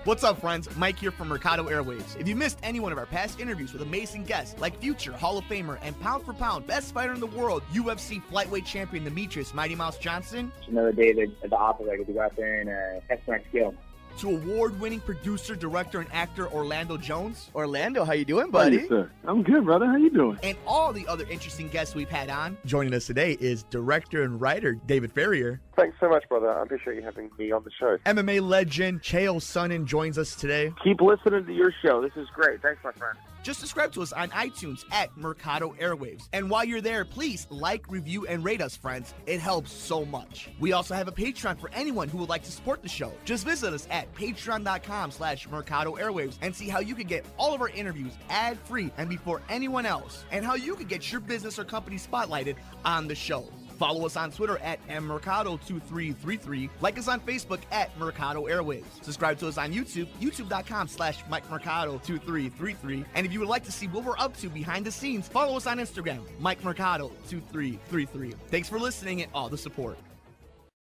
What's up, friends? Mike here from Mercado Airwaves. If you missed any one of our past interviews with amazing guests like future Hall of Famer and pound for pound best fighter in the world, UFC flyweight champion Demetrius Mighty Mouse Johnson, It's another day at the office. I get to go out there and test my skill. to award-winning producer, director, and actor Orlando Jones, Orlando, how you doing, buddy? Hey, sir. I'm good, brother. How you doing? and all the other interesting guests we've had on. Joining us today is director and writer David Ferrier. Thanks so much, brother. I appreciate you having me on the show. MMA legend Chael Sonnen joins us today. Keep listening to your show. This is great. Thanks, my friend. Just subscribe to us on iTunes at Mercado Airwaves. And while you're there, please like, review, and rate us, friends. It helps so much. We also have a Patreon for anyone who would like to support the show. Just visit us at patreon.com/Mercado Airwaves and see how you can get all of our interviews ad-free and before anyone else, and how you can get your business or company spotlighted on the show. Follow us on Twitter at mmercado2333. Like us on Facebook at Mercado Airwaves. Subscribe to us on YouTube, youtube.com/MikeMercado2333. And if you would like to see what we're up to behind the scenes, follow us on Instagram, MikeMercado2333. Thanks for listening and all the support.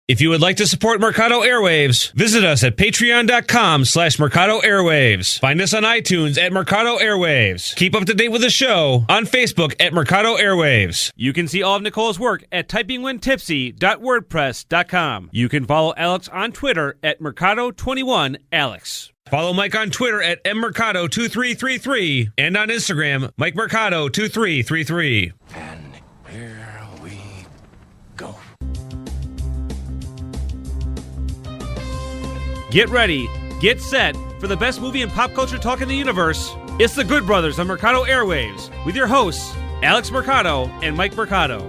If you would like to support Mercado Airwaves, visit us at patreon.com/Mercado Airwaves. Find us on iTunes at Mercado Airwaves. Keep up to date with the show on Facebook at Mercado Airwaves. You can see all of Nicole's work at typingwhentipsy.wordpress.com. You can follow Alex on Twitter at Mercado21Alex. Follow Mike on Twitter at mmercado2333 and on Instagram, MikeMercado2333. And here we go. Get ready, get set for the best movie and pop culture talk in the universe. It's The Good Brothers on Mercado Airwaves with your hosts, Alex Mercado and Mike Mercado.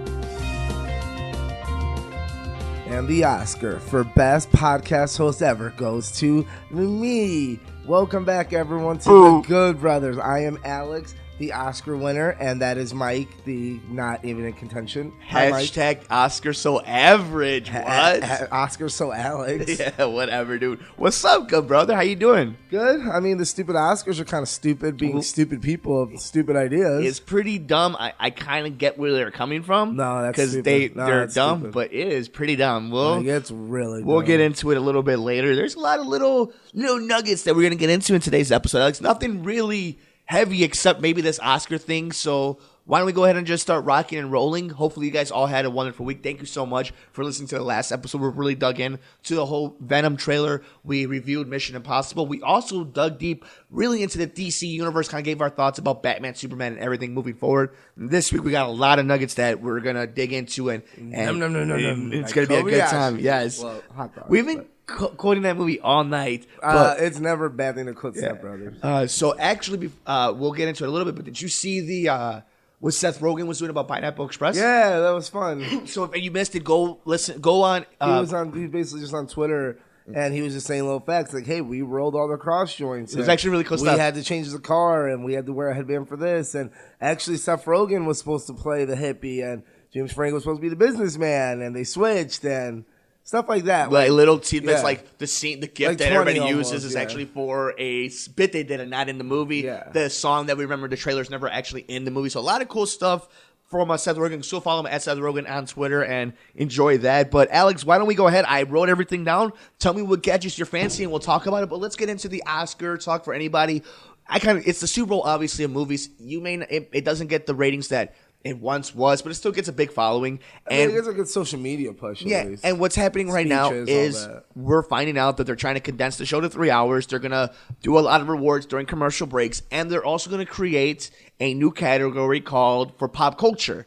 And the Oscar for Best Podcast Host Ever goes to me. Welcome back, everyone, to The Good Brothers. I am Alex, the Oscar winner, and that is Mike, the not even in contention. Hi, Mike. Hashtag Oscar so average. What? Oscar so Alex. Yeah, whatever, dude. What's up, good brother? How you doing? Good. I mean, the stupid Oscars are kind of stupid, being stupid people with stupid ideas. It's pretty dumb. I kind of get where they're coming from. No, that's because stupid. No, they're that's dumb, stupid. but it is pretty dumb. Like, it's really We'll dumb. get into it a little bit later. There's a lot of little nuggets that we're gonna get into in today's episode. It's nothing really heavy except maybe this Oscar thing. So why don't we go ahead and just start rocking and rolling? Hopefully you guys all had a wonderful week. Thank you so much for listening to the last episode. We really dug in to the whole Venom trailer. We reviewed Mission Impossible. We also dug deep really into the DC universe, kind of gave our thoughts about Batman, Superman, and everything moving forward. And this week we got a lot of nuggets that we're going to dig into, and it's going to be a good time. Yes. Well, hot dog, We've been quoting that movie all night. But it's never a bad thing to quote Step Brothers. so actually, we'll get into it a little bit, but did you see the what Seth Rogen was doing about Pineapple Express? Yeah, that was fun. So if you missed it, go listen. Go on. He was basically just on Twitter, and he was just saying little facts like, "Hey, we rolled all the cross joints. It was actually really cool we stuff. We had to change the car, and we had to wear a headband for this. And actually, Seth Rogen was supposed to play the hippie, and James Franco was supposed to be the businessman, and they switched and stuff like that. Like little tidbits, yeah. like the scene, the gift Like that everybody 20 uses almost, is yeah. actually for a bit they did and not in the movie. Yeah. The song that we remember, the trailer's never actually in the movie. So a lot of cool stuff from Seth Rogen. Still follow him at Seth Rogen on Twitter and enjoy that. But Alex, why don't we go ahead? I wrote everything down. Tell me what gadgets you're fancy and we'll talk about it. But let's get into the Oscar talk for anybody. It's the Super Bowl, obviously, of movies. It doesn't get the ratings that it once was, but it still gets a big following. And it gets a good social media push. Yeah, at least. and what's happening right now Speeches, is all that. we're finding out that they're trying to condense the show to 3 hours. They're going to do a lot of rewards during commercial breaks, and they're also going to create a new category called for pop culture.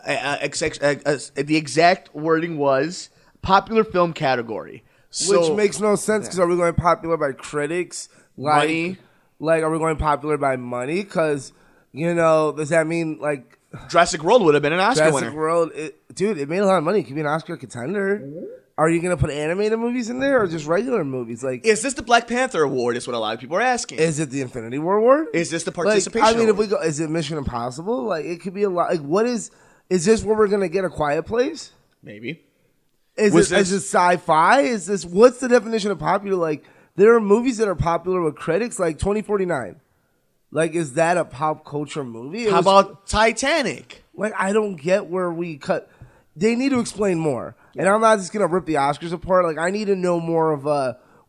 The exact wording was popular film category. Which makes no sense because are we going popular by critics? Money? Like, are we going popular by money? Because, does that mean, like... Jurassic World would have been an Oscar winner. Jurassic World, it made a lot of money. It could be an Oscar contender. Are you going to put animated movies in there or just regular movies? Like, is this the Black Panther Award is what a lot of people are asking. Is it the Infinity War award? Is this the participation award? If we go, is it Mission Impossible? Like, it could be a lot. Like, what is this where we're going to get A Quiet Place? Maybe. Is it sci-fi? What's the definition of popular? Like, there are movies that are popular with critics, like 2049. Like, is that a pop culture movie? How about Titanic? Like, I don't get where we cut. They need to explain more. Yeah. And I'm not just going to rip the Oscars apart. Like, I need to know more of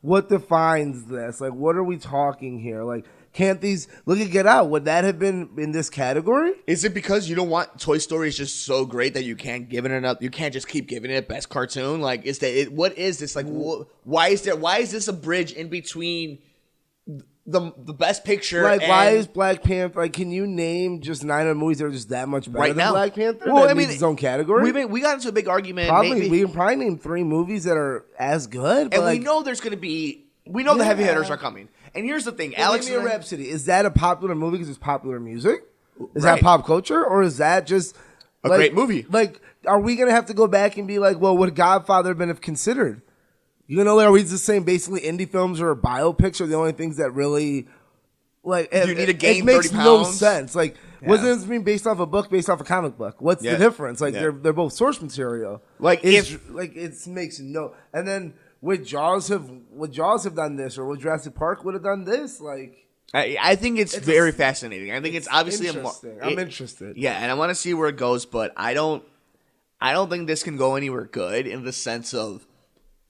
what defines this? Like, what are we talking here? Like, can't these look at Get Out? Would that have been in this category? Is it because you don't want Toy Story is just so great that you can't give it enough? You can't just keep giving it best cartoon. Like, is that it? What is this? Like, why is this a bridge in between the best picture? Like, and why is Black Panther? Like, can you name just 9 other movies that are just that much better right than now Black Panther? Well, that I mean, needs its own category. We got into a big argument. We can probably name 3 movies that are as good. But And like, we know there's going to be. We know the heavy hitters are coming. And here's the thing, Alex. Bohemian Rhapsody, is that a popular movie because it's popular music? Is Right. that pop culture, or is that just A great movie. Like, are we gonna have to go back and be like, well, would Godfather have been considered? You know, are we just saying basically indie films or biopics are the only things that really like? You need to gain it makes 30 no pounds? sense. Like, wasn't this being based off a book, based off a comic book? What's Yeah. the difference? Like, Yeah. they're both source material. Like, it makes no. And then would Jaws have done this, or would Jurassic Park would have done this? Like, I think it's very fascinating. I think it's obviously interesting. I'm interested. Yeah, and I want to see where it goes, but I don't think this can go anywhere good in the sense of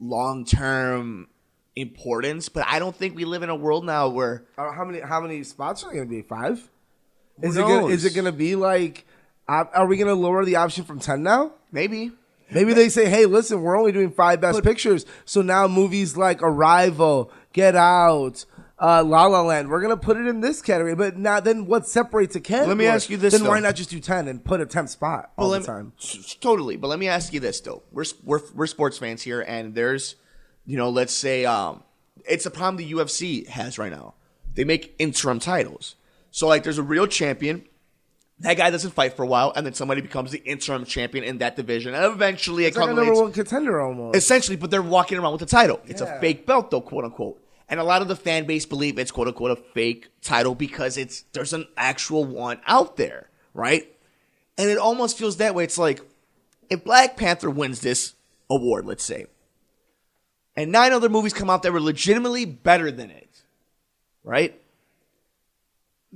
long-term importance. But I don't think we live in a world now where How many spots are going to be? 5? Who Is knows? it going to be like? Are we going to lower the option from 10 now? maybe. Maybe they say, hey, listen, we're only doing 5 best pictures. So now movies like Arrival, Get Out, La La Land, we're going to put it in this category. But now then what separates a category? Let me ask you this, Then though. why not just do 10 and put a 10th spot all the time? Totally. But let me ask you this, though. We're sports fans here, and there's, let's say it's a problem the UFC has right now. They make interim titles. So, like, there's a real champion. That guy doesn't fight for a while, and then somebody becomes the interim champion in that division, and eventually It's like a number 1 contender almost. Essentially, but they're walking around with the title. It's Yeah. a fake belt, though, quote unquote. And a lot of the fan base believe it's quote unquote a fake title because there's an actual one out there, right? And it almost feels that way. It's like if Black Panther wins this award, let's say, and 9 other movies come out that were legitimately better than it, right?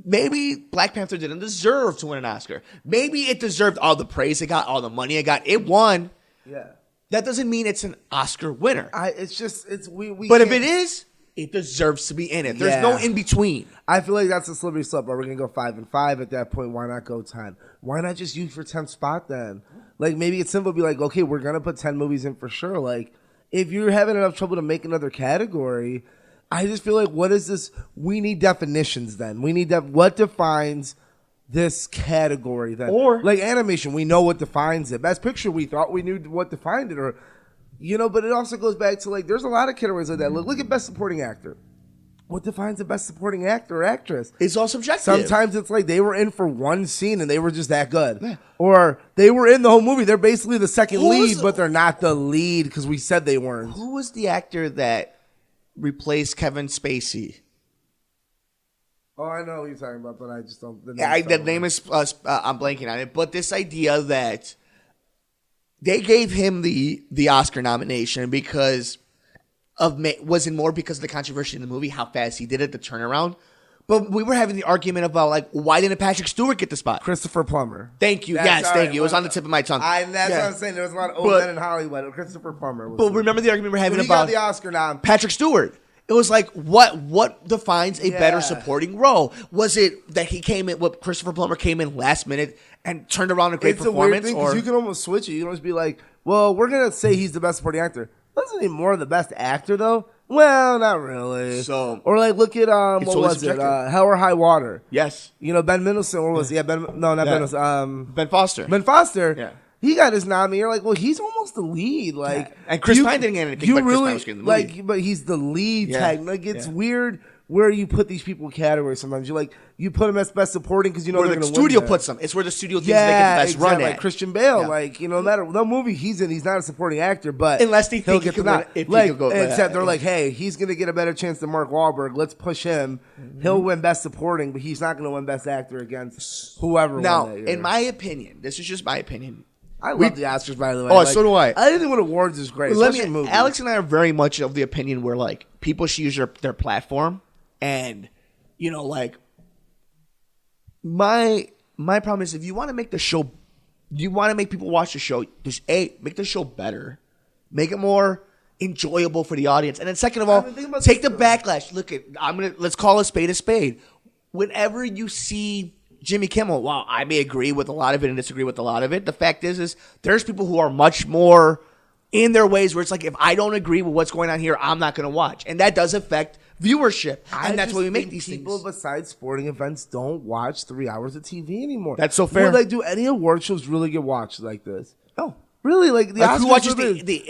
Maybe Black Panther didn't deserve to win an Oscar. Maybe it deserved all the praise it got, all the money it got. It won. Yeah. That doesn't mean it's an Oscar winner. We But if can't- it is, it deserves to be in it. There's no in between. I feel like that's a slippery slope. Are we going to go 5 and 5 at that point? Why not go 10? Why not just use for 10th spot then? Like, maybe it's simple. Be like, okay, we're going to put 10 movies in for sure. Like, if you're having enough trouble to make another category, I just feel like, what is this? We need definitions then. We need what defines this category then. Or like animation, we know what defines it. Best picture, we thought we knew what defined it, or but it also goes back to like there's a lot of categories like that. Look at best supporting actor. What defines a best supporting actor or actress? It's all subjective. Sometimes it's like they were in for one scene and they were just that good. Yeah. Or they were in the whole movie. They're basically the second lead, but they're not the lead because we said they weren't. Who was the actor that replaced Kevin Spacey? Oh, I know what you're talking about, but I just don't. The name is I'm blanking on it. But this idea that they gave him the Oscar nomination because wasn't more because of the controversy in the movie, how fast he did it, the turnaround. But we were having the argument about like why didn't Patrick Stewart get the spot? Christopher Plummer. Thank you. Thank you. It was on the tip of my tongue. That's what I'm saying. There was a lot of old men in Hollywood. Christopher Plummer. But remember the argument we're having he about got the Oscar nom. Patrick Stewart. It was like what defines a better supporting role? Was it that he came in? What Christopher Plummer came in last minute and turned around a great performance? It's a weird thing because you can almost switch it. You can almost be like, well, we're gonna say he's the best supporting actor. Wasn't he more the best actor though? Well, not really. So, or like look at what was it? Hell or High Water. Yes. Ben Mendelsohn. What was it? Yeah, Ben Mendelsohn. Ben Foster. Ben Foster. Yeah. He got his nominee. You're like, well, he's almost the lead. Like, and Chris Pine didn't get anything. But Chris Pine was getting the movie. But he's the lead tag. Like, it's weird where you put these people in categories. Sometimes you put them as best supporting because where they're the going to studio win puts them. It's where the studio thinks they get the best run at. Like Christian Bale. Like no matter no movie he's in, he's not a supporting actor. But unless they think he could win, if he could go, except they're like, hey, he's going to get a better chance than Mark Wahlberg. Let's push him. Mm-hmm. He'll win best supporting, but he's not going to win best actor against whoever. Now, won that year. in my opinion, this is just my opinion. I love the Oscars, by the way. Oh, so do I. I think what awards is great. Alex and I are very much of the opinion where like people should use their platform, and like my problem is if you want to make the show, you want to make people watch the show. Just make the show better, make it more enjoyable for the audience. And then second of all, take the backlash. Let's call a spade a spade. Whenever you see Jimmy Kimmel, while I may agree with a lot of it and disagree with a lot of it, the fact is there's people who are much more in their ways where it's like, if I don't agree with what's going on here, I'm not going to watch. And that does affect viewership. And that's why we make these people things. Besides sporting events don't watch 3 hours of TV anymore. That's so fair. Do any award shows really get watched like this? No. Really? Like, the Oscars who watches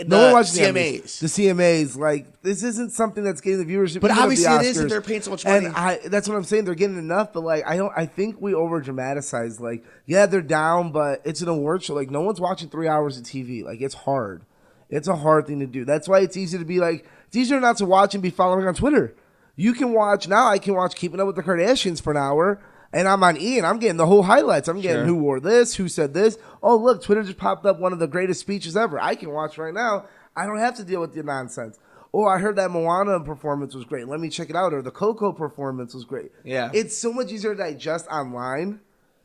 no one watches CMAs? The CMAs. Like, this isn't something that's getting the viewership. But obviously the it isn't. They're paying so much money. And that's what I'm saying. They're getting enough, but like, I think we over dramatize. Like, yeah, they're down, but it's an award show. Like, no one's watching 3 hours of TV. Like, it's hard. It's a hard thing to do. That's why it's easy to be like, it's easier not to watch and be following on Twitter. You can watch, now I can watch Keeping Up with the Kardashians for an hour, and I'm on E, and I'm getting the whole highlights. I'm getting who wore this, who said this. Oh, look, Twitter just popped up one of the greatest speeches ever. I can watch right now. I don't have to deal with the nonsense. Oh, I heard that Moana performance was great. Let me check it out. Or the Coco performance was great. Yeah. It's so much easier to digest online.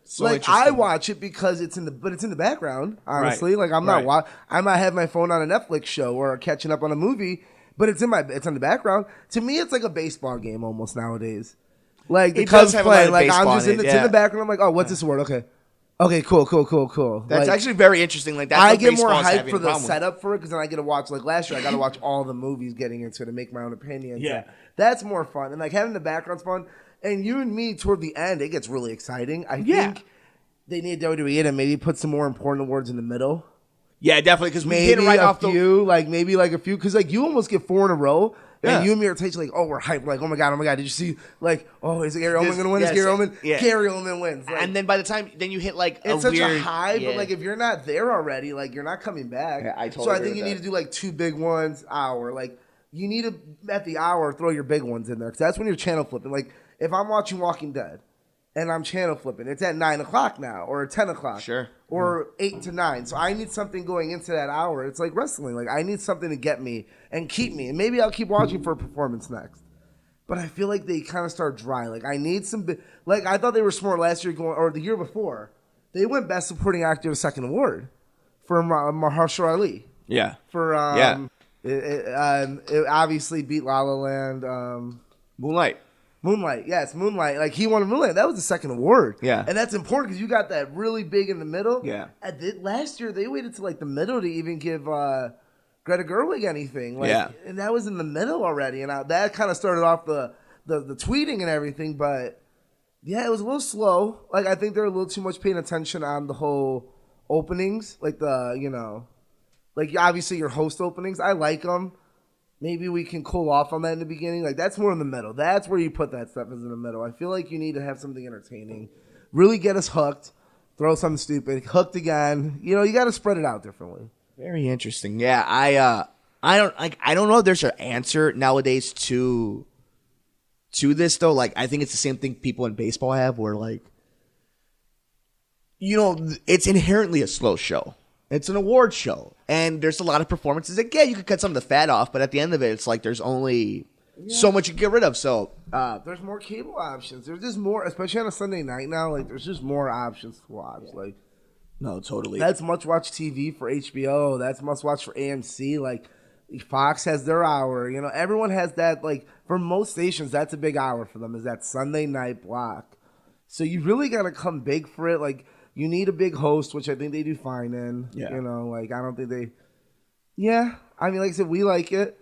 So like, I watch it because it's in the background, honestly. Right. Like, I might have my phone on a Netflix show or catching up on a movie, but it's in the background. To me, it's like a baseball game almost nowadays. Like, the Cubs playing, like, I'm just it's in the background. I'm like, oh, what's this word? Okay, cool. That's like, actually very interesting. Like, that's I what get more baseball is hyped having for a the problem with. setup for it because then I get to watch, like last year, I got to watch all the movies getting into it and make my own opinions. Yeah. That's more fun. And like having the background's fun. And you and me, toward the end, it gets really exciting. I think they need WWE to maybe put some more important awards in the middle. Yeah, definitely, because we Maybe hit it right off maybe a few, because like you almost get 4 in a row. And you and me are like, oh, we're hyped. Like, oh my god, did you see? Like, oh, is Gary Oldman gonna win? Is Gary Oldman? Yeah. Gary Oldman wins. Like, and then by the time you hit like it's such a high, but like if you're not there already, like you're not coming back. Yeah, I totally so I agree think you with need to do like 2 big ones hour. Like you need to at the hour throw your big ones in there because that's when you're channel flipping. Like if I'm watching Walking Dead and I'm channel flipping, it's at 9 o'clock now or 10 o'clock. Sure. Or 8 to 9. So I need something going into that hour. It's like wrestling. Like I need something to get me and keep me. And maybe I'll keep watching for a performance next. But I feel like they kind of start dry. Like I need some like I thought they were smart last year or the year before. They went Best Supporting Actor second award for Mahershala Ali. Yeah. For it obviously beat La La Land. Moonlight, yes, Moonlight. Like, he won Moonlight. That was the second award. Yeah. And that's important because you got that really big in the middle. Yeah. Last year, they waited to, like, the middle to even give Greta Gerwig anything. Like, yeah. And that was in the middle already. And that kind of started off the tweeting and everything. But, yeah, it was a little slow. Like, I think they're a little too much paying attention on the whole openings. Like, like, obviously, your host openings. I like them. Maybe we can cool off on that in the beginning. Like, that's more in the middle. That's where you put that stuff is in the middle. I feel like you need to have something entertaining. Really get us hooked. Throw something stupid. Hooked again. You got to spread it out differently. Very interesting. Yeah, I don't know if there's an answer nowadays to this, though. Like, I think it's the same thing people in baseball have where, like, it's inherently a slow show. It's an award show, and there's a lot of performances. Like, yeah, you could cut some of the fat off, but at the end of it, it's like there's only so much you can get rid of. So there's more cable options. There's just more, especially on a Sunday night now. Like, there's just more options to watch. Like, no, totally. That's much watch TV for HBO. That's must watch for AMC. Like, Fox has their hour. Everyone has that. Like, for most stations, that's a big hour for them. Is that Sunday night block? So you really got to come big for it. Like. You need a big host, which I think they do fine in. Yeah. Like, I don't think they... Yeah. I mean, like I said, we like it.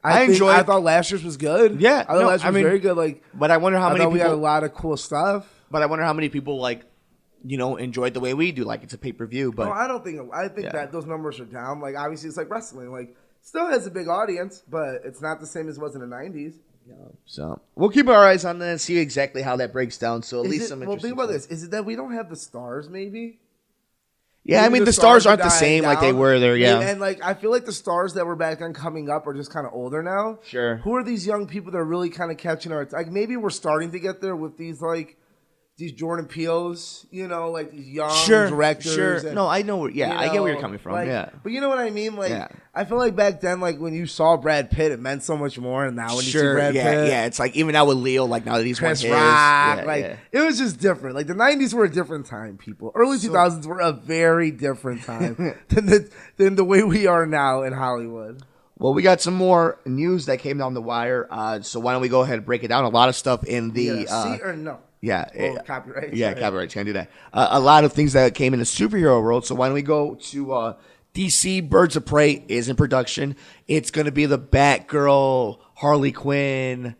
I enjoy it. I thought last year's was good. Yeah. I thought last year was very good. Like, but I wonder how many people... we got a lot of cool stuff. But I wonder how many people, like, enjoyed the way we do. Like, it's a pay-per-view, but... No, I don't think... I think that those numbers are down. Like, obviously, it's like wrestling. Like, still has a big audience, but it's not the same as it was in the 90s. So we'll keep our eyes on that and see exactly how that breaks down. So at least some interesting. Well, think about this: is it that we don't have the stars? Maybe. Yeah, I mean the stars aren't the same like they were there. Yeah, and like I feel like the stars that were back then coming up are just kind of older now. Sure. Who are these young people that are really kind of catching our? Like maybe we're starting to get there with these these Jordan Peele's, like these young directors. Sure. And, no, I know. I get where you're coming from. Like, but you know what I mean? Like, I feel like back then, like when you saw Brad Pitt, it meant so much more. And now when you see Brad Pitt, it's like even now with Leo, like now that he's Chris Pratt, it was just different. Like the '90s were a different time, people. Early 2000s were a very different time than the way we are now in Hollywood. Well, we got some more news that came down the wire. So why don't we go ahead and break it down? A lot of stuff in the see or no? Yeah, copyright. Yeah, copyright. Can't do that. A lot of things that came in the superhero world. So why don't we go to DC? Birds of Prey is in production. It's going to be the Batgirl, Harley Quinn,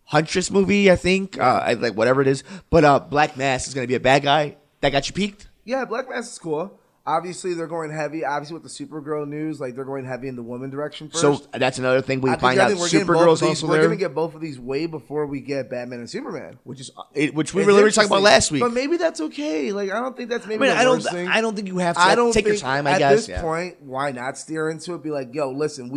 Huntress movie, I think. Like whatever it is. But Black Mask is going to be a bad guy. That got you peaked? Yeah, Black Mask is cool. Obviously, they're going heavy. Obviously, with the Supergirl news, like they're going heavy in the woman direction first. So that's another thing we find out. Supergirl's also there. We're going to get both of these way before we get Batman and Superman, which we really were talking about last week. But maybe that's okay. Like I don't think that's maybe. I the worst thing. I don't think you have to take your time. I guess at this point, why not steer into it? Be like, yo, listen,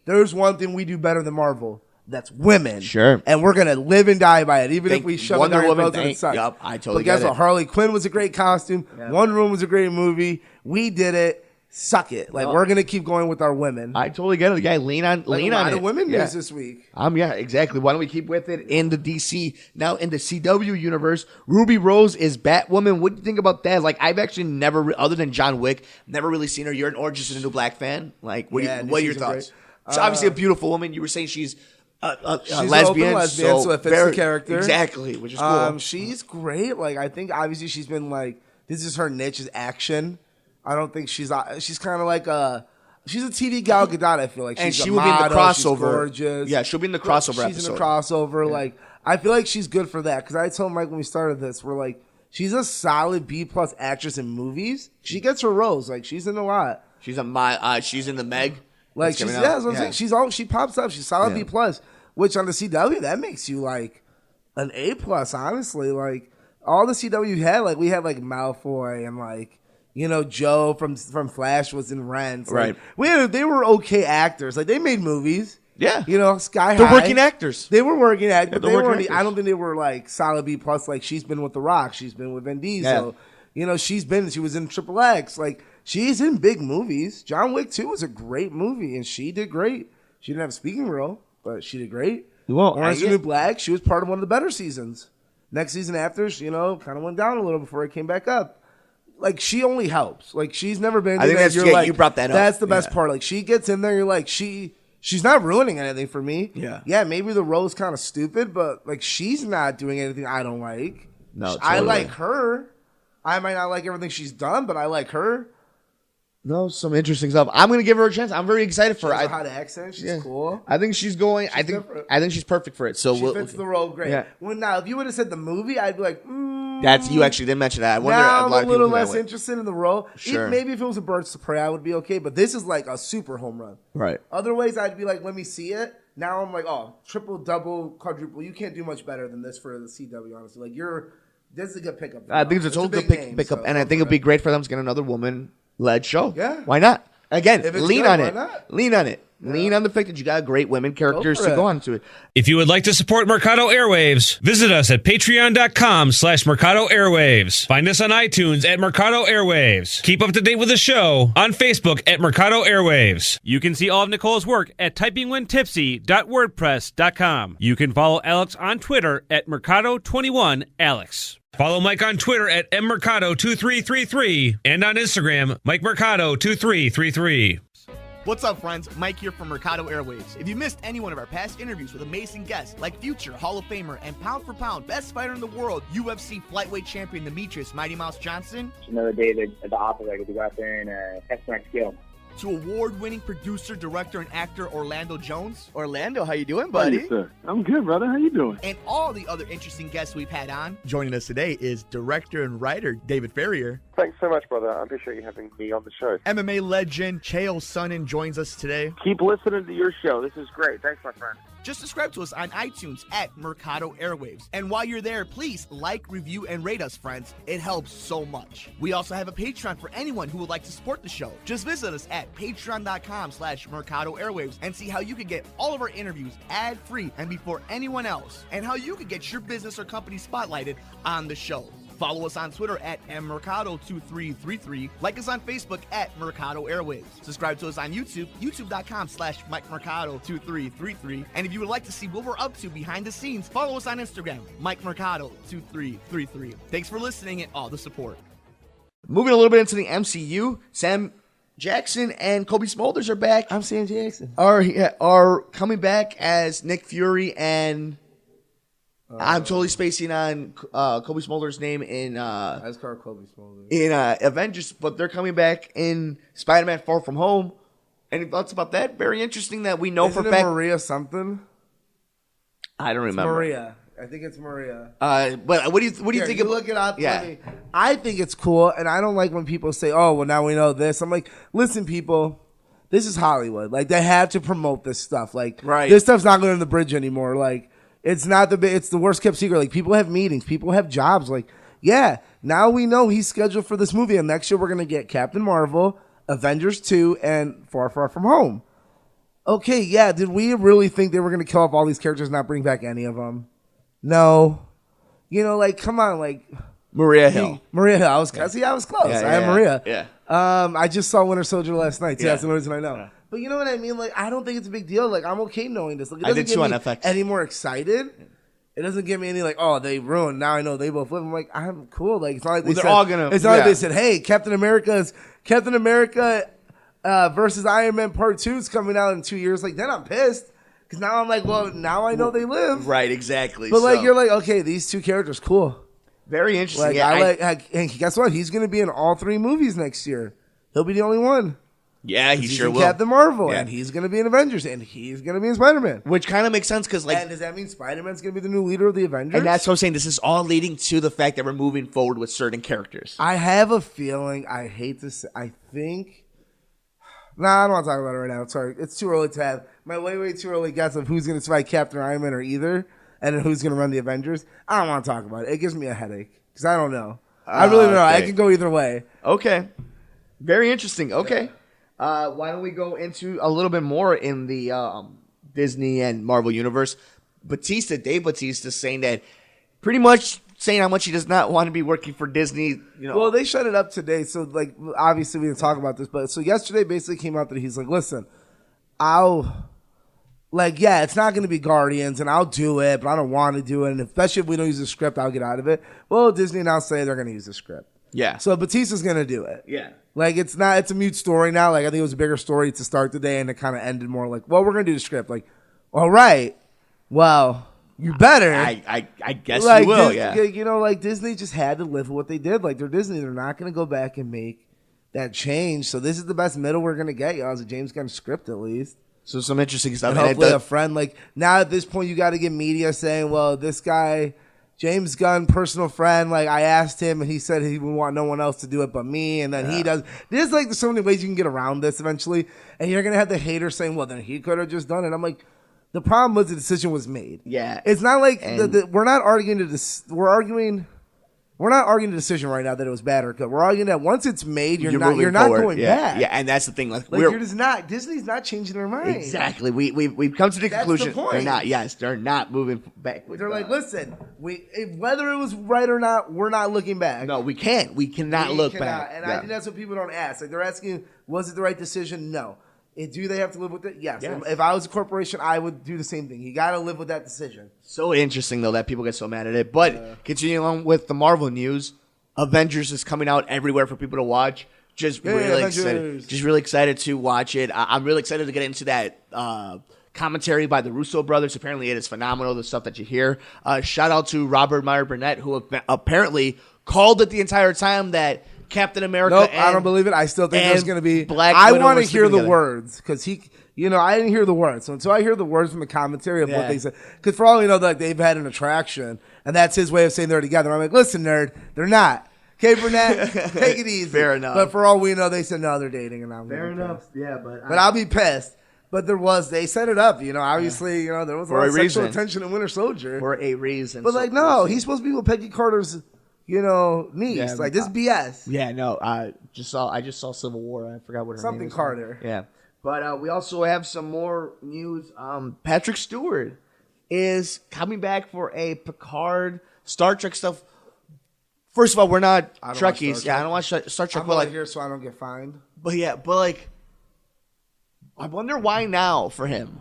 there's one thing we do better than Marvel. That's women. Sure. And we're going to live and die by it, even if we shove Wonder it down Woman, our throats and it sucks. Yep, I totally But guess get what? Harley Quinn was a great costume. Yeah. Wonder Woman was a great movie. We did it. Suck it. Like, we're going to keep going with our women. I totally get it. Yeah, lean on it. A lot of women news this week. Yeah, exactly. Why don't we keep with it in the DC? Now, in the CW universe, Ruby Rose is Batwoman. What do you think about that? Like, I've actually never, other than John Wick, never really seen her. You're an Orange is the New Black fan. Like, what are your thoughts? She's obviously a beautiful woman. You were saying she's she's lesbian, an open lesbian, so it fits the character. Exactly, which is cool. She's great. Like, I think obviously she's been like, this is her niche is action. I don't think she's kind of like she's a TV Gal Gadot. I feel like and she's she a will be in the model, crossover. She's gorgeous. Yeah, she'll be in the crossover. She's in the crossover. Yeah. Like, I feel like she's good for that because I told Mike when we started this, we're like, she's a solid B+ actress in movies. She gets her roles. Like, she's in a lot. She's she's in the Meg. Like, she's that's what I'm saying. She pops up. She's solid B+. Which on the CW, that makes you like an A+, honestly. Like, all the CW had, like, we had like Malfoy and like, you know, Joe from Flash was in Rent. Like, right. They were okay actors. Like, they made movies. Yeah. You know, Sky High. They're working actors. They were working actors. Yeah, I don't think they were like solid B+. Like, she's been with The Rock. She's been with Vin Diesel. Yeah. You know, she was in Triple X. Like, she's in big movies. John Wick 2 was a great movie, and she did great. She didn't have a speaking role, but she did great. Well, Orange is the New Black, she was part of one of the better seasons. Next season after, she, you know, kind of went down a little before it came back up. Like, she only helps. Like, she's never been. I think that's like, you brought that up. That's the best part. Like, she gets in there, you're like, she's not ruining anything for me. Yeah. Yeah, maybe the role's kind of stupid, but like, she's not doing anything I don't like. No, totally. I like her. I might not like everything she's done, but I like her. No, some interesting stuff. I'm going to give her a chance. I'm very excited for her. She has a hot accent. She's cool. I think she's going. I think she's perfect for it. So she fits the role great. Yeah. Well, now, if you would have said the movie, I'd be like, That's you actually didn't mention that. I wonder. Now I'm a little less interested in the role. Sure. Maybe if it was a Birds of Prey, I would be okay. But this is like a super home run. Right. Other ways, I'd be like, let me see it. Now I'm like, oh, triple, double, quadruple. You can't do much better than this for the CW, honestly. Like, this is a good pickup. I think it's a total good pickup, and I think it'd be great for them to get another woman-led show. Yeah. Why not? Again, lean on it. Lean on it. Yeah. Lean on the fact that you got great women characters to go on to it. If you would like to support Mercado Airwaves, visit us at patreon.com/Mercado Airwaves. Find us on iTunes at Mercado Airwaves. Keep up to date with the show on Facebook at Mercado Airwaves. You can see all of Nicole's work at typingwhentipsy.wordpress.com. You can follow Alex on Twitter at Mercado21Alex. Follow Mike on Twitter at mmercado2333 and on Instagram, Mike Mercado2333. What's up, friends? Mike here from Mercado Airwaves. If you missed any one of our past interviews with amazing guests like future Hall of Famer and pound for pound best fighter in the world, UFC flyweight champion Demetrius Mighty Mouse Johnson, Another day at the office, I get to go out there and test my skill. to award-winning producer, director, and actor Orlando Jones, Orlando, how you doing, Hey, buddy? sir. I'm good, brother. How you doing? and all the other interesting guests we've had on. Joining us today is director and writer David Ferrier. Thanks so much, brother. I appreciate you having me on the show. MMA legend Chael Sonnen joins us today. Keep listening to your show. This is great. Thanks, my friend. Just subscribe to us on iTunes at Mercado Airwaves. And while you're there, please like, review, and rate us, friends. It helps so much. We also have a Patreon for anyone who would like to support the show. Just visit us at patreon.com/Mercado Airwaves and see how you can get all of our interviews ad-free and before anyone else, and how you can get your business or company spotlighted on the show. Follow us on Twitter at mmercado2333. Like us on Facebook at Mercado Airwaves. Subscribe to us on YouTube, youtube.com/MikeMercado2333. And if you would like to see what we're up to behind the scenes, follow us on Instagram, MikeMercado2333. Thanks for listening and all the support. Moving a little bit into the MCU, Sam Jackson and Kobe Smulders are back. I'm Sam Jackson. Are coming back as Nick Fury and I'm totally spacing on Kobe Smulders' name in I just call her Kobe Smulders. in Avengers, but they're coming back in Spider-Man: Far From Home. Any thoughts about that? Very interesting that we know Isn't for it fact. Maria something? I don't It's remember. Maria. I think it's Maria. But what do you Here, think? you look it up. Yeah. Let me- I think it's cool, and I don't like when people say, "Oh, well, now we know this." I'm like, listen, people, this is Hollywood. Like, they have to promote this stuff. Like, Right. this stuff's not going on the bridge anymore. Like, it's not it's the worst kept secret. Like, people have meetings, people have jobs. Like, yeah, now we know he's scheduled for this movie, and next year we're gonna get Captain Marvel, Avengers 2, and Far Far From Home. Okay, yeah, did we really think they were gonna kill off all these characters, and not bring back any of them? No. You know, like, come on, like Maria Hill. Maria Hill. I was close. I am Maria. Yeah. I just saw Winter Soldier last night. So Yeah. that's the only reason I know. But you know what I mean? Like, I don't think it's a big deal. Like, I'm okay knowing this. Like, it I doesn't did get too on me FX. any more excited. It doesn't get me any like, oh, they ruined. Now I know they both live. I'm like, I'm cool. Like, it's not like they Well, they're said. all gonna- It's not like yeah. they said, hey, Captain America versus Iron Man Part 2 is coming out in 2 years. Like, then I'm pissed because now I'm like, well, now I know they live. Right, exactly. But like, So, you're like, okay, these two characters, cool. very interesting. Like, Yeah, and guess what? He's going to be in all 3 movies next year. He'll be the only one. yeah, he He's sure in will. Captain Marvel, Yeah. and he's going to be in Avengers, and he's going to be in Spider-Man. Which kind of makes sense because, like, And does that mean Spider-Man's going to be the new leader of the Avengers? and that's what I'm saying. This is all leading to the fact that we're moving forward with certain characters. I have a feeling. I hate to say. I think. Nah, I don't want to talk about it right now. Sorry, it's too early to have my way too early guess of who's going to fight Captain or Iron Man or either, and then who's going to run the Avengers. I don't want to talk about it. It gives me a headache because I don't know. I really don't know. I okay. can go either way. Okay. Very interesting. Okay. Why don't we go into a little bit more in the Disney and Marvel universe? Dave Bautista, saying that pretty much saying how much he does not want to be working for Disney. You know, Well, they shut it up today, so like obviously we didn't talk about this, but so yesterday basically came out that he's like, listen, it's not going to be Guardians, and I'll do it, but I don't want to do it, and especially if we don't use the script, I'll get out of it. Well, Disney now say they're going to use the script, yeah. so Batista's going to do it. yeah. Like, it's a mute story now. Like, I think it was a bigger story to start the day, and it kind of ended more like, well, we're going to do the script. Like, all right, well, you better. I guess Like, you will. Dis- Yeah. You know, like, Disney just had to live with what they did. Like, they're Disney. They're not going to go back and make that change. So this is the best middle we're going to get, y'all. As a James Gunn script, at least. So some interesting stuff. And And hopefully a friend. Like, now at this point, you got to get media saying, well, this guy, James Gunn, personal friend, like, I asked him, and he said he would want no one else to do it but me, and then he does. There's, like, so many ways you can get around this eventually, and you're going to have the haters saying, well, then he could have just done it. I'm like, the problem was the decision was made. Yeah. It's not like, And- we're not arguing we're not arguing the decision right now that it was bad or good. We're arguing that once it's made, you're not moving going forward. Yeah. back. Yeah, and that's the thing. Like, Like, you're just not, Disney's not changing their mind. exactly. We've come to the That's the conclusion point. they're not. Yes, they're not moving back. They're like, listen, whether it was right or not, we're not looking back. No, we can't. We cannot We look cannot. back. And Yeah. I think that's what people don't ask. Like, they're asking, was it the right decision? No. Do they have to live with it? Yes. Yes. If I was a corporation, I would do the same thing. You got to live with that decision. So interesting though that people get so mad at it. But continuing on with the Marvel news, Avengers is coming out everywhere for people to watch. Just really excited. Avengers. Just really excited to watch it. I'm really excited to get into that commentary by the Russo brothers. Apparently, it is phenomenal. The stuff that you hear. Shout out to Robert Meyer Burnett, who apparently called it the entire time that Captain America. Nope, and, I don't believe it. I still think there's and going to be. Black I Widow want were to hear the sleeping together. words because I didn't hear the words. So until I hear the words from the commentary of Yeah. what they said, because for all we know, like they've had an attraction, and that's his way of saying they're together. I'm like, listen, nerd, they're not. Okay, Burnett, take it easy. Fair enough. But for all we know, they said no, they're dating, and I'm gonna be pissed. Yeah, But I'll be pissed. But they set it up. You know, obviously, there was a For lot a of sexual reason. attention in Winter Soldier. for a reason. But So like, we'll no, see. he's supposed to be with Peggy Carter's, niece. Yeah, like this BS. Yeah, no. I just saw Civil War. I forgot what her Something name is. Carter. Yeah, but we also have some more news. Patrick Stewart is coming back for a Picard Star Trek stuff. First of all, we're not I don't watch Trekkies. Star Yeah, I Trek. don't watch Star Trek. I'm But over like, here so I don't get fined. I wonder why now for him.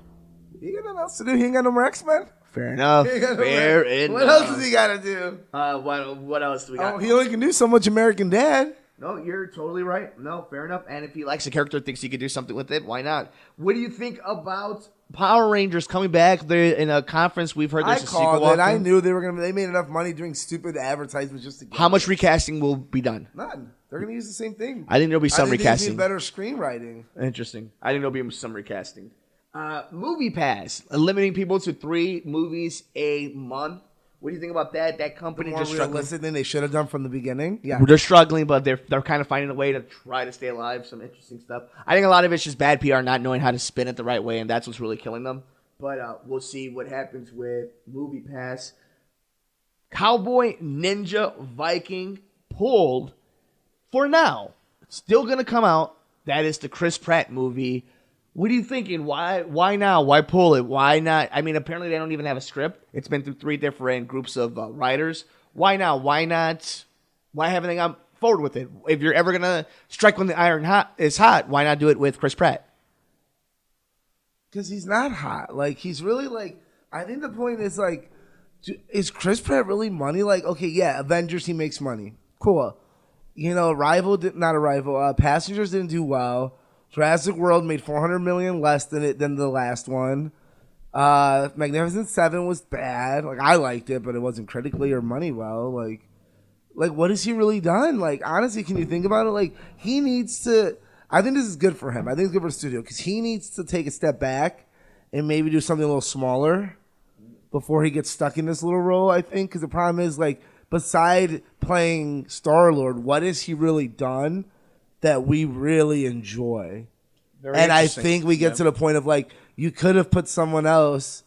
He got nothing else to do. He ain't got no more X-Men. Fair enough. He ain't got no Fair more- enough. What else does he got to do? What else do we got? Oh, he only can do so much American Dad. No, you're totally right. No, fair enough. And if he likes the character, thinks he could do something with it, why not? What do you think about Power Rangers coming back? They're in a conference. We've heard there's a sequel. I called it. walking. I knew they were gonna. They made enough money doing stupid advertisements just to get How much it. recasting will be done? None. They're gonna use the same thing. I think there'll be some I think recasting. better screenwriting. Interesting. I think there'll be some recasting. Movie Pass, limiting people to 3 movies a month. What do you think about that? That company More just struggling. realistic than they should have done from the beginning. Yeah. They're struggling, but they're kind of finding a way to try to stay alive. Some interesting stuff. I think a lot of it's just bad PR, not knowing how to spin it the right way, and that's what's really killing them. But we'll see what happens with Movie Pass. Cowboy Ninja Viking pulled for now. Still going to come out. That is the Chris Pratt movie. What are you thinking? Why now? Why pull it? Why not? I mean, apparently they don't even have a script. It's been through 3 different groups of writers. Why now? Why not? Why haven't they gone forward with it? If you're ever going to strike when the iron is hot, why not do it with Chris Pratt? Because he's not hot. Like, he's really, like, I think the point is, like, is Chris Pratt really money? Like, okay, yeah, Avengers, he makes money. Cool. You know, Passengers didn't do well. Jurassic World made $400 million less than the last one. Magnificent Seven was bad. Like, I liked it, but it wasn't critically or money well. Like, what has he really done? Like, honestly, can you think about it? Like, he needs to. I think this is good for him. I think it's good for the studio because he needs to take a step back and maybe do something a little smaller before he gets stuck in this little role. I think because the problem is, like, beside playing Star-Lord, what has he really done that we really enjoy? And I think we get to the point of, like, you could have put someone else.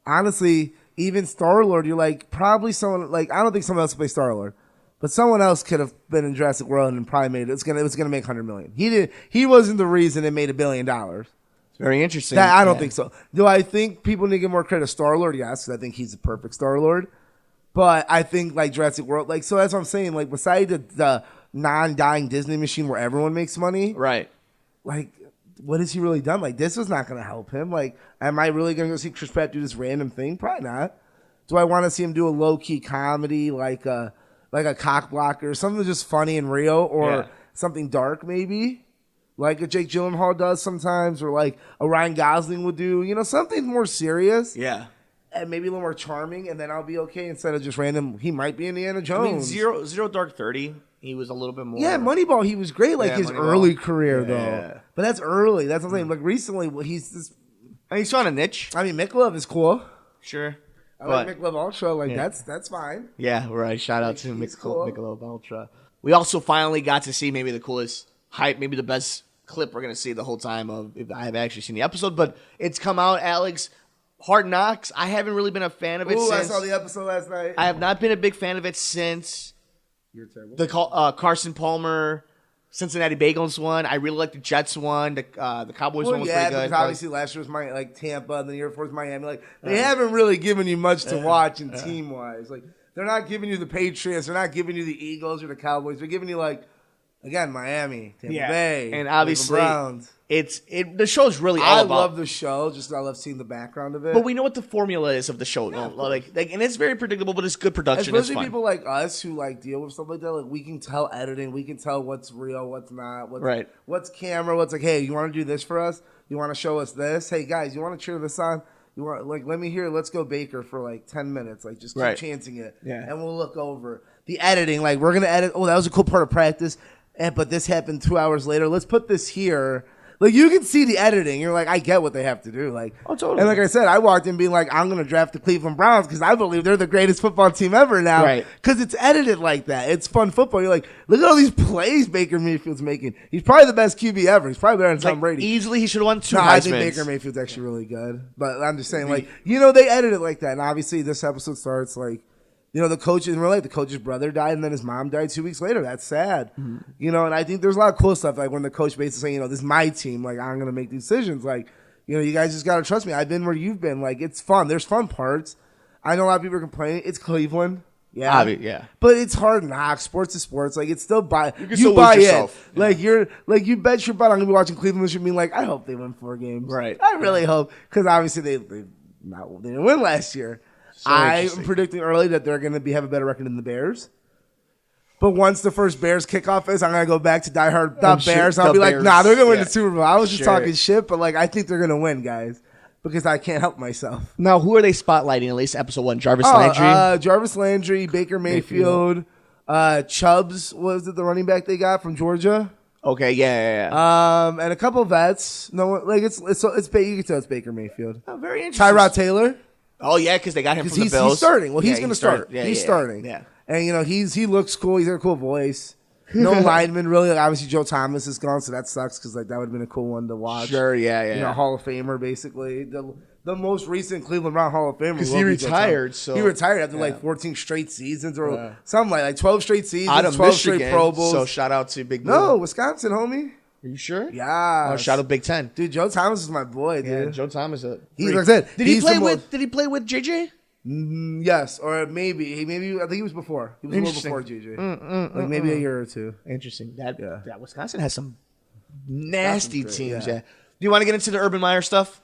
Honestly, even Star-Lord, you're like, probably someone, like, I don't think someone else will play Star-Lord. But someone else could have been in Jurassic World and probably made it. It was gonna make $100 million. He wasn't the reason it made $1 billion. It's very interesting. I don't think so. Do I think people need to give more credit to Star-Lord? Yes, because I think he's the perfect Star-Lord. But I think, like, Jurassic World, like, so that's what I'm saying. Like, besides the non-dying Disney machine where everyone makes money, right? Like, what has he really done? Like, this was not going to help him. Like, am I really going to go see Chris Pratt do this random thing? Probably not. Do I want to see him do a low-key comedy like a cock blocker, something just funny and real, or something dark maybe, like a Jake Gyllenhaal does sometimes, or like a Ryan Gosling would do, you know, something more serious. Yeah. And maybe a little more charming, and then I'll be okay instead of just random. He might be Indiana Jones. I mean, Zero Dark 30, he was a little bit more. Yeah, Moneyball, he was great, like his Moneyball. early career, though. Yeah. But that's early. That's what I'm saying. Like, recently, he's this. I mean, he's on a niche. I mean, Michelob is cool. Sure. I like Michelob Ultra. Like, that's fine. Yeah, right. Shout out to cool. Michelob Ultra. We also finally got to see maybe the coolest hype, maybe the best clip we're going to see the whole time of, if I have actually seen the episode, but it's come out, Alex. Hard Knocks. I haven't really been a fan of it since. I saw the episode last night. I have not been a big fan of it since You're terrible. the Carson Palmer Cincinnati Bengals one. I really like the Jets one. The Cowboys one was pretty good. Because obviously last year was Tampa, and the year before was Miami. Like, they haven't really given you much to watch in team wise. Like, they're not giving you the Patriots. They're not giving you the Eagles or the Cowboys. They're giving you, like, again, Miami, Tampa Bay, and obviously Browns. The show's really all I about. love the show. Just I love seeing the background of it. But we know what the formula is of the show. No? Like, and it's very predictable, but it's good production. Especially it's fun. people like us who like deal with stuff like that. Like, we can tell editing. We can tell what's real, what's not. What's camera. What's like, hey, you want to do this for us? You want to show us this? Hey guys, you want to cheer this on? You want let me hear. Let's go Baker for like 10 minutes. Like, just keep chancing it. Yeah. And we'll look over the editing. Like, we're gonna edit. Oh, that was a cool part of practice. But this happened 2 hours later. Let's put this here. Like, you can see the editing. You're like, I get what they have to do. Like, oh, totally. And like I said, I walked in being like, I'm going to draft the Cleveland Browns because I believe they're the greatest football team ever now. Right. Because it's edited like that. It's fun football. You're like, look at all these plays Baker Mayfield's making. He's probably the best QB ever. He's probably better than Tom Brady. Easily, he should have won 2 I Heismans. think Baker Mayfield's actually really good. But I'm just saying, like, you know, they edit it like that. And obviously, this episode starts like, you know, the coach's brother died, and then his mom died 2 weeks later. That's sad. Mm-hmm. You know, and I think there's a lot of cool stuff, like when the coach basically saying, you know, this is my team. Like, I'm going to make decisions. Like, you know, you guys just got to trust me. I've been where you've been. Like, it's fun. There's fun parts. I know a lot of people are complaining. It's Cleveland. Yeah. Yeah. But it's Hard Knocks. Sports is sports. Like, it's still you buy it. Yeah. Like, you bet your butt I'm going to be watching Cleveland this year being like, I hope they win 4 games. Right. I really hope. Because obviously they didn't win last year. I'm predicting early that they're going to have a better record than the Bears. But once the first Bears kickoff is, I'm going to go back to Die Hard Bears. Sure, I'll be like, Bears. nah, they're going to win Yeah. the Super Bowl. I was just Sure. talking shit, but like I think they're going to win, guys, because I can't help myself. Now, who are they spotlighting at least episode 1? Jarvis Landry? Jarvis Landry, Baker Mayfield, Chubbs, was it the running back they got from Georgia? Okay, yeah. And a couple vets. No one, like it's you can tell it's Baker Mayfield. Oh, very interesting. Tyrod Taylor, Oh, yeah, because they got him because from the Bills. he's starting. Well, Yeah, he's going to start. Yeah, he's yeah, starting. Yeah. And he looks cool. He's got a cool voice. No lineman really. Like, obviously, Joe Thomas is gone, so that sucks because like that would have been a cool one to watch. Sure, yeah. You know, Hall of Famer basically. The most recent Cleveland Brown Hall of Famer. Because will he be Joe retired, Thomas. so- he retired after like 14 straight seasons or something like 12 straight seasons, Out of 12 Michigan. straight Pro Bowls. So shout out to Big Blue. No, Wisconsin, homie. Are you sure? Yeah. Oh, shout out Big Ten. Dude, Joe Thomas is my boy, Yeah, dude. Joe Thomas. He's like I said. Did he he's play the with? most- Did he play with JJ? Yes, or maybe I think he was before. He was a little Interesting. before JJ, like maybe a year or two. Interesting. That Yeah. Wisconsin has some nasty That's teams. great, Yeah. Do you want to get into the Urban Meyer stuff?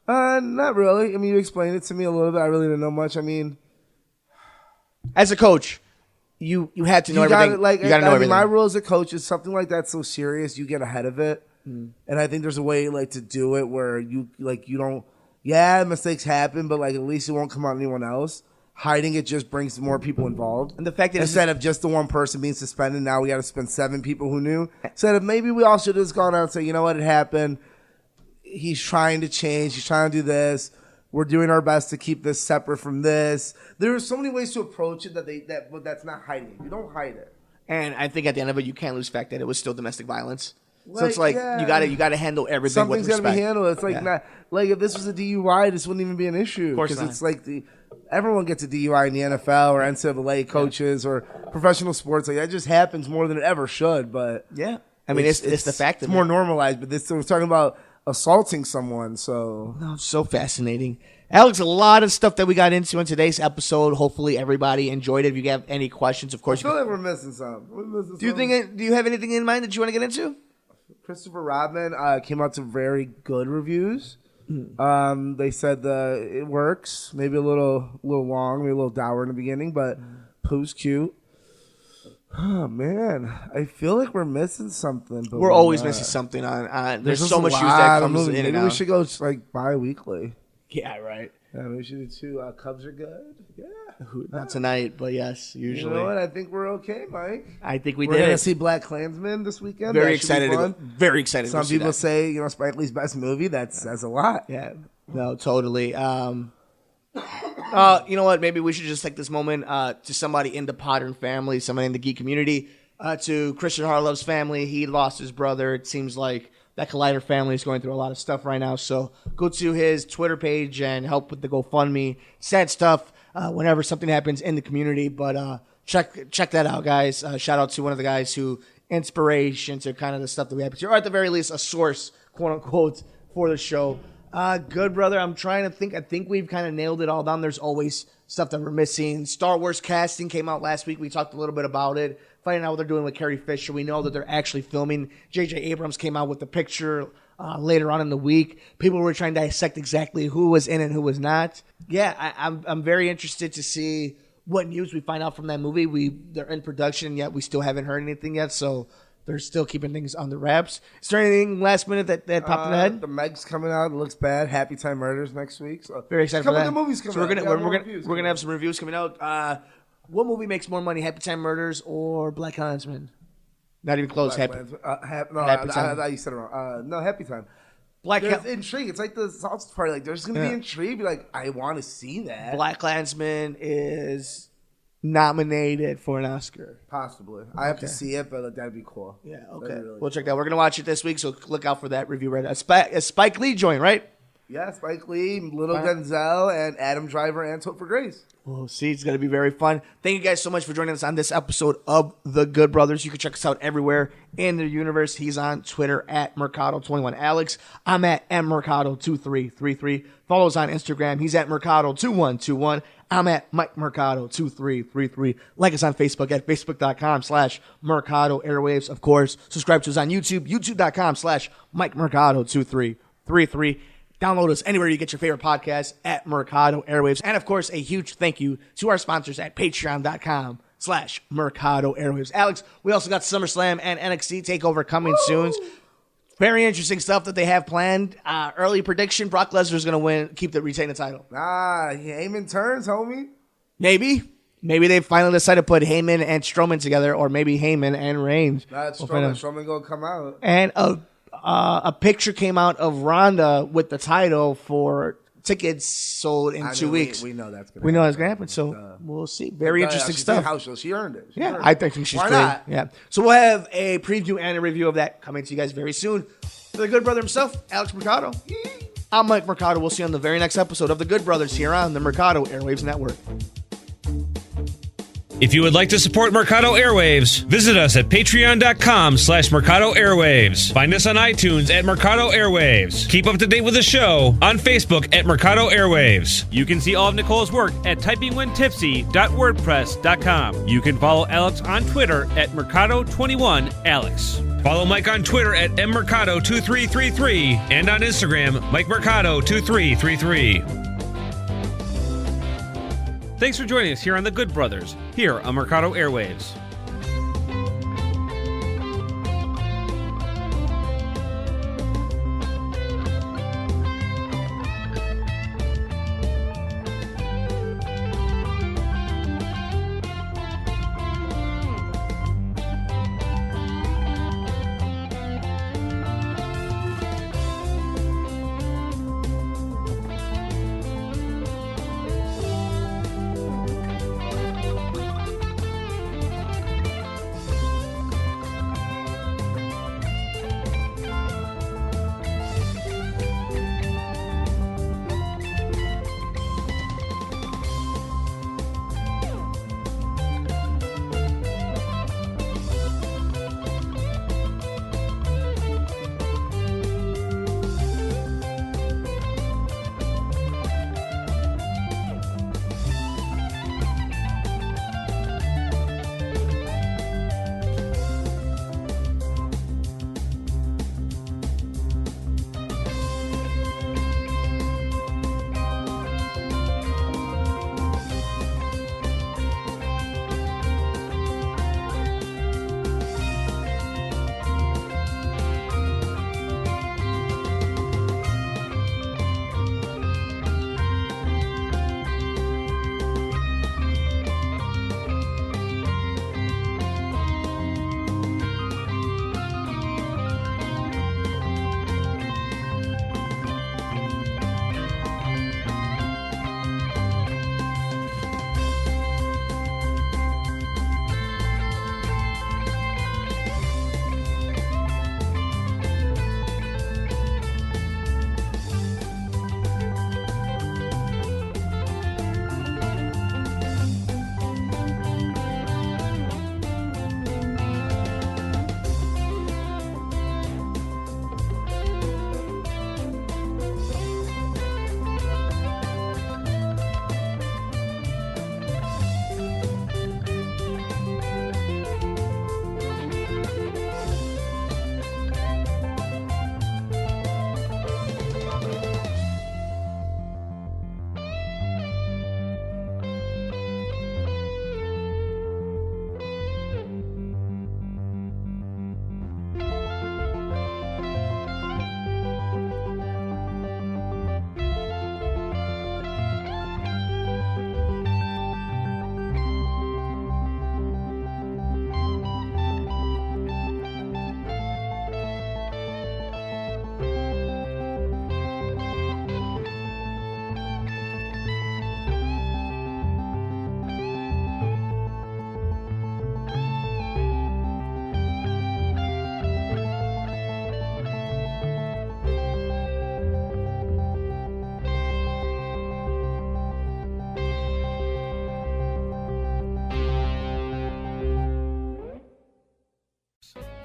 Not really. I mean, you explained it to me a little bit. I really didn't know much. I mean, As a coach, you had to know you everything. gotta, like, you got to know I mean, everything. my role as a coach is something like that so serious, you get ahead of it, and I think there's a way like to do it where you don't. Yeah, mistakes happen, but like at least it won't come on anyone else. Hiding it just brings more people involved. And the fact that instead of just the one person being suspended, now we got to spend 7 people who knew. Instead of maybe we all should have just gone out and say, you know what, it happened. He's trying to change. He's trying to do this. We're doing our best to keep this separate from this. There are so many ways to approach it but that's not hiding it. You don't hide it. And I think at the end of it, you can't lose the fact that it was still domestic violence. So Like, it's like yeah. you got to handle everything Something's with got respect. to be handled. It's like Yeah. not like if this was a DUI, this wouldn't even be an issue. Of course Because not. it's like everyone gets a DUI in the NFL or NCAA coaches or professional sports. Like that just happens more than it ever should. But Yeah. I mean, it's the fact it's of more it. normalized. But we're talking about assaulting someone. So No, it's so fascinating. Alex, a lot of stuff that we got into in today's episode. Hopefully everybody enjoyed it. If you have any questions, of I course. feel like we're missing something. Do you have anything in mind that you want to get into? Christopher Robin came out to very good reviews. They said it works. Maybe a little long, maybe a little dour in the beginning, but Pooh's cute. Oh man, I feel like we're missing something. But We're always missing something on. There's just so a much news lot that of comes movies. in and Maybe we out. should go like bi-weekly. Yeah, right. Yeah, maybe we should do 2 Cubs are good. Yeah. Not tonight, but yes, usually. You know what? I think we're okay, Mike. I think we're We're gonna it. see Black Klansman this weekend. Very That should be excited. fun. Very excited. to Some go see people that. say, Spike Lee's best movie. That says a lot. Yeah. No, totally. You know what? Maybe we should just take this moment to somebody in the Podern family, somebody in the geek community, to Christian Harlove's family. He lost his brother. It seems like that Collider family is going through a lot of stuff right now. So go to his Twitter page and help with the GoFundMe. Sad stuff whenever something happens in the community. But check that out, guys. Shout out to one of the guys who inspiration to kind of the stuff that we happen to, or at the very least, a source, quote unquote, for the show. Good, brother. I'm trying to think. I think we've kind of nailed it all down. There's always stuff that we're missing. Star Wars casting came out last week. We talked a little bit about it. Finding out what they're doing with Carrie Fisher. We know that they're actually filming. J.J. Abrams came out with the picture later on in the week. People were trying to dissect exactly who was in and who was not. Yeah, I'm very interested to see what news we find out from that movie. They're in production yet. We still haven't heard anything yet, so they're still keeping things on the wraps. Is there anything last minute that popped in the head? The Meg's coming out. It looks bad. Happy Time Murders next week. So Very excited for couple that. good movies coming so we're out. gonna We got more we're reviews gonna coming have some reviews coming out. What movie makes more money, Happy Time Murders or Black Klansman? Not even close. Black Happy. Klansman. No, Happy I Time. thought you said it wrong. No, Happy Time. Black There's intrigue. It's like the South Party. Like there's gonna Yeah. be intrigue. Be like, I want to see that. Black Klansman is nominated for an Oscar. Possibly. I have to see it, but that'd be cool. Yeah. That'd Okay. be really We'll check that. We're gonna watch it this week, so look out for that review. Right. A Spike Lee joint, right? Yeah, Spike Lee, Little Wow. Denzel, and Adam Driver, and Hope for Grace. We'll see. It's going to be very fun. Thank you guys so much for joining us on this episode of The Good Brothers. You can check us out everywhere in the universe. He's on Twitter at Mercado21Alex. I'm at mmercado2333. Follow us on Instagram. He's at Mercado2121. I'm at Mike Mercado2333. Like us on Facebook at Facebook.com/Mercado Airwaves. Of course, subscribe to us on YouTube, YouTube.com/Mike Mercado2333. Download us anywhere you get your favorite podcasts at Mercado Airwaves. And of course, a huge thank you to our sponsors at Patreon.com Mercado Airwaves. Alex, we also got SummerSlam and NXT TakeOver coming soon. Very interesting stuff that they have planned. Early prediction, Brock Lesnar's going to retain the title. Heyman turns, homie. Maybe they finally decided to put Heyman and Strowman together, or maybe Heyman and Reigns. That's Strowman going to come out. And a picture came out of Ronda with the title for tickets sold in 2 weeks. We know that's going to happen. We know that's going to happen, so we'll see. Very interesting stuff. She earned it. I think she's Why great. not? Yeah. So we'll have a preview and a review of that coming to you guys very soon. For the Good Brother himself, Alex Mercado. I'm Mike Mercado. We'll see you on the very next episode of The Good Brothers here on the Mercado Airwaves Network. If you would like to support Mercado Airwaves, visit us at patreon.com/Mercado Airwaves. Find us on iTunes at Mercado Airwaves. Keep up to date with the show on Facebook at Mercado Airwaves. You can see all of Nicole's work at typingwhentipsy.wordpress.com. You can follow Alex on Twitter at Mercado21Alex. Follow Mike on Twitter at mmercado2333 and on Instagram, MikeMercado2333. Thanks for joining us here on The Good Brothers, here on Mercado Airwaves.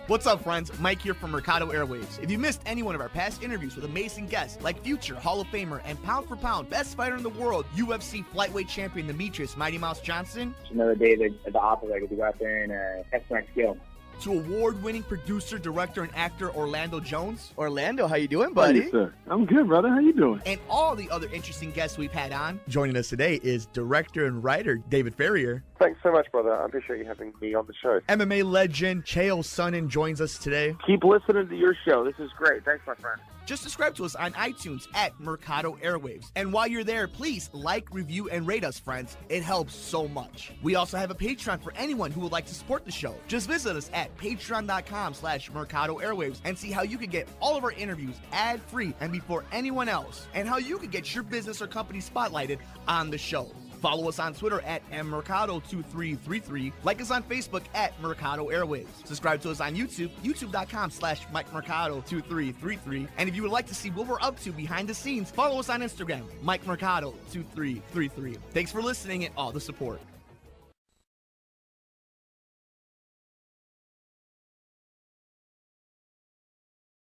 What's up, friends? Mike here from Mercado Airwaves. If you missed any one of our past interviews with amazing guests like future Hall of Famer and pound for pound best fighter in the world, UFC flyweight champion Demetrius Mighty Mouse Johnson. It's another day that the operator to go out there and test my skill. to award-winning producer, director, and actor Orlando Jones, Orlando, how you doing, Hey, buddy? sir. I'm good, brother. How you doing? and all the other interesting guests we've had on. Joining us today is director and writer David Ferrier. Thanks so much, brother. I appreciate you having me on the show. MMA legend Chael Sonnen joins us today. Keep listening to your show. This is great. Thanks, my friend. Just subscribe to us on iTunes at Mercado Airwaves. And while you're there, please like, review, and rate us, friends. It helps so much. We also have a Patreon for anyone who would like to support the show. Just visit us at patreon.com/Mercado Airwaves and see how you can get all of our interviews ad-free and before anyone else, and how you can get your business or company spotlighted on the show. Follow us on Twitter at mmercado2333. Like us on Facebook at Mercado Airwaves. Subscribe to us on YouTube, youtube.com/MikeMercado2333. And if you would like to see what we're up to behind the scenes, follow us on Instagram, MikeMercado2333. Thanks for listening and all the support.